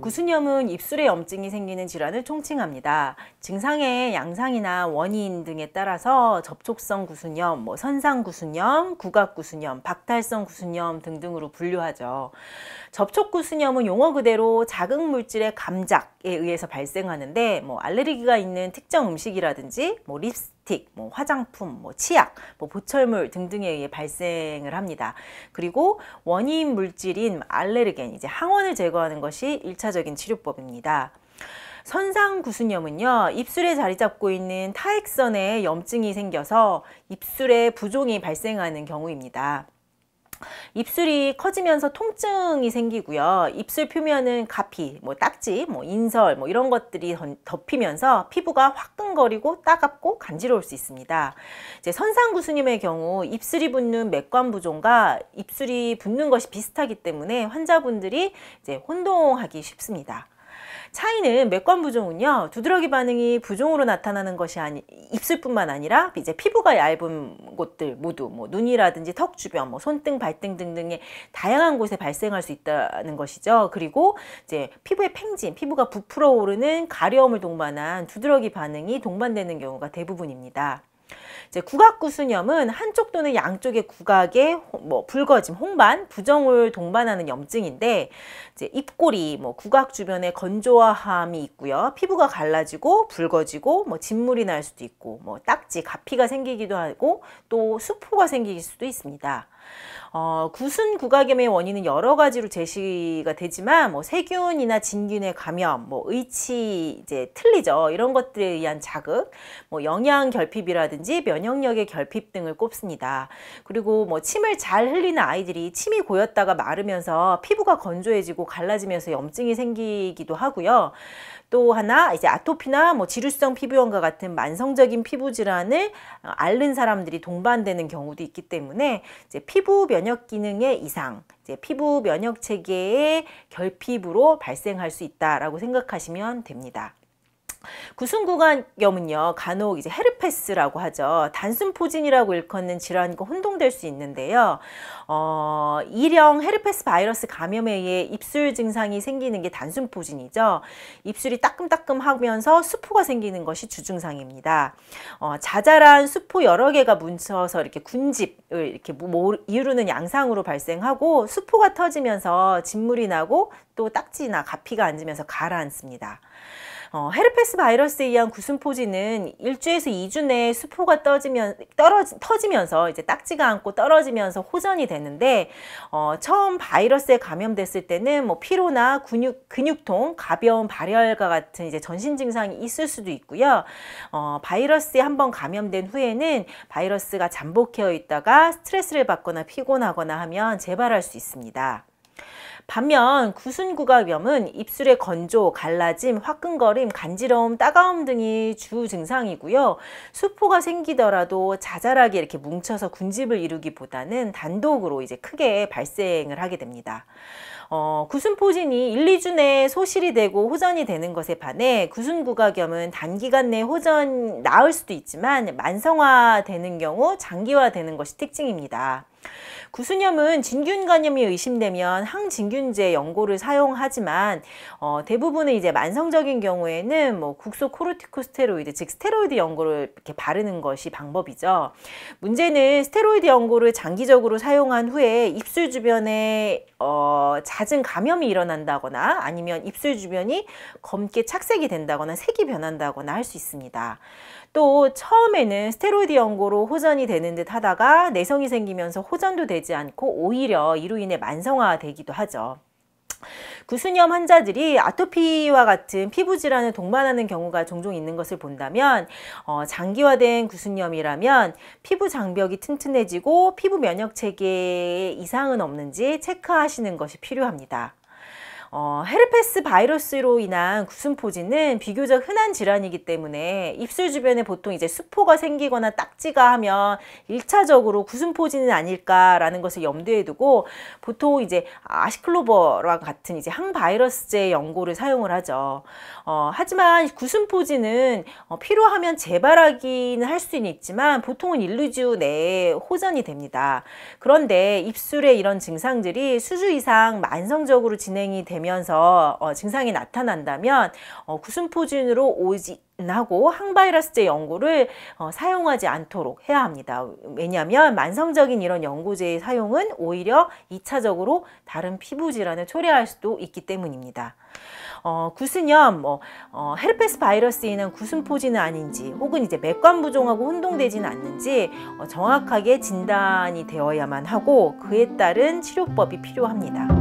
구순염은 입술에 염증이 생기는 질환을 총칭합니다. 증상의 양상이나 원인 등에 따라서 접촉성 구순염, 선상 구순염, 구각 구순염, 박탈성 구순염 등등으로 분류하죠. 접촉 구순염은 용어 그대로 자극 물질의 감작에 의해서 발생하는데 알레르기가 있는 특정 음식이라든지 립스틱, 화장품, 치약, 보철물 등등에 의해 발생을 합니다. 그리고 원인 물질인 알레르겐, 항원을 제거하는 것이 1차적인 치료법입니다. 선상 구순염은요, 입술에 자리 잡고 있는 타액선에 염증이 생겨서 입술에 부종이 발생하는 경우입니다. 입술이 커지면서 통증이 생기고요. 입술 표면은 가피, 딱지, 인설 이런 것들이 덮이면서 피부가 화끈거리고 따갑고 간지러울 수 있습니다. 선상 구순염의 경우 입술이 붓는 맥관 부종과 입술이 붓는 것이 비슷하기 때문에 환자분들이 혼동하기 쉽습니다. 차이는 맥관 부종은요, 두드러기 반응이 부종으로 나타나는 것이 입술뿐만 아니라 피부가 얇은 곳들 모두 눈이라든지 턱 주변, 손등, 발등 등등의 다양한 곳에 발생할 수 있다는 것이죠. 그리고 피부의 팽진, 피부가 부풀어 오르는 가려움을 동반한 두드러기 반응이 동반되는 경우가 대부분입니다. 구각 구순염은 한쪽 또는 양쪽의 구각에 붉어짐, 홍반, 부종을 동반하는 염증인데 입꼬리, 구각 주변에 건조함이 있고요. 피부가 갈라지고 붉어지고 진물이 날 수도 있고 딱지, 가피가 생기기도 하고 또 수포가 생길 수도 있습니다. 구순 구각염의 원인은 여러 가지로 제시가 되지만 세균이나 진균의 감염, 의치 틀리죠. 이런 것들에 의한 자극, 영양 결핍이라든지 면역력의 결핍 등을 꼽습니다. 그리고 침을 잘 흘리는 아이들이 침이 고였다가 마르면서 피부가 건조해지고 갈라지면서 염증이 생기기도 하고요. 또 하나 아토피나 지루성 피부염과 같은 만성적인 피부 질환을 앓는 사람들이 동반되는 경우도 있기 때문에 피부 면역 기능의 이상, 피부 면역 체계의 결핍으로 발생할 수 있다라고 생각하시면 됩니다. 구순구각염은요, 간혹 헤르페스라고 하죠. 단순포진이라고 일컫는 질환과 혼동될 수 있는데요. 일형 헤르페스 바이러스 감염에 의해 입술 증상이 생기는 게 단순포진이죠. 입술이 따끔따끔하면서 수포가 생기는 것이 주증상입니다. 자잘한 수포 여러 개가 뭉쳐서 이렇게 군집을 이렇게 이루는 양상으로 발생하고 수포가 터지면서 진물이 나고 또 딱지나 가피가 앉으면서 가라앉습니다. 헤르페스 바이러스에 의한 구순포진은 1주에서 2주 내에 수포가 터지면서 딱지가 앉고 떨어지면서 호전이 되는데 처음 바이러스에 감염됐을 때는 피로나 근육통, 가벼운 발열과 같은 전신 증상이 있을 수도 있고요. 바이러스에 한번 감염된 후에는 바이러스가 잠복해 있다가 스트레스를 받거나 피곤하거나 하면 재발할 수 있습니다. 반면 구순구각염은 입술의 건조, 갈라짐, 화끈거림, 간지러움, 따가움 등이 주 증상이고요. 수포가 생기더라도 자잘하게 이렇게 뭉쳐서 군집을 이루기보다는 단독으로 크게 발생을 하게 됩니다. 구순포진이 1, 2주 내에 소실이 되고 호전이 되는 것에 반해 구순구각염은 단기간 내에 나을 수도 있지만 만성화되는 경우 장기화되는 것이 특징입니다. 구순염은 진균 감염이 의심되면 항진균제 연고를 사용하지만 대부분은 만성적인 경우에는 국소 코르티코스테로이드, 즉 스테로이드 연고를 이렇게 바르는 것이 방법이죠. 문제는 스테로이드 연고를 장기적으로 사용한 후에 입술 주변에 잦은 감염이 일어난다거나 아니면 입술 주변이 검게 착색이 된다거나 색이 변한다거나 할 수 있습니다. 또 처음에는 스테로이드 연고로 호전이 되는 듯 하다가 내성이 생기면서 호전도 되지 않고 오히려 이로 인해 만성화되기도 하죠. 구순염 환자들이 아토피와 같은 피부 질환을 동반하는 경우가 종종 있는 것을 본다면 장기화된 구순염이라면 피부 장벽이 튼튼해지고 피부 면역 체계에 이상은 없는지 체크하시는 것이 필요합니다. 헤르페스 바이러스로 인한 구순포진은 비교적 흔한 질환이기 때문에 입술 주변에 보통 수포가 생기거나 딱지가 하면 1차적으로 구순포진은 아닐까라는 것을 염두에 두고 보통 아시클로버와 같은 항바이러스제 연고를 사용을 하죠. 하지만 구순포진은 필요하면 재발하기는 할 수는 있지만 보통은 1, 2주 내에 호전이 됩니다. 그런데 입술의 이런 증상들이 수주 이상 만성적으로 진행이 되면 되면서 증상이 나타난다면 구순포진으로 오진하고 항바이러스제 연고를 사용하지 않도록 해야 합니다. 왜냐하면 만성적인 이런 연고제의 사용은 오히려 2차적으로 다른 피부 질환을 초래할 수도 있기 때문입니다. 구순염, 헤르페스 바이러스에 인한 구순포진은 아닌지 혹은 이제 맥관 부종하고 혼동되지는 않는지 정확하게 진단이 되어야만 하고 그에 따른 치료법이 필요합니다.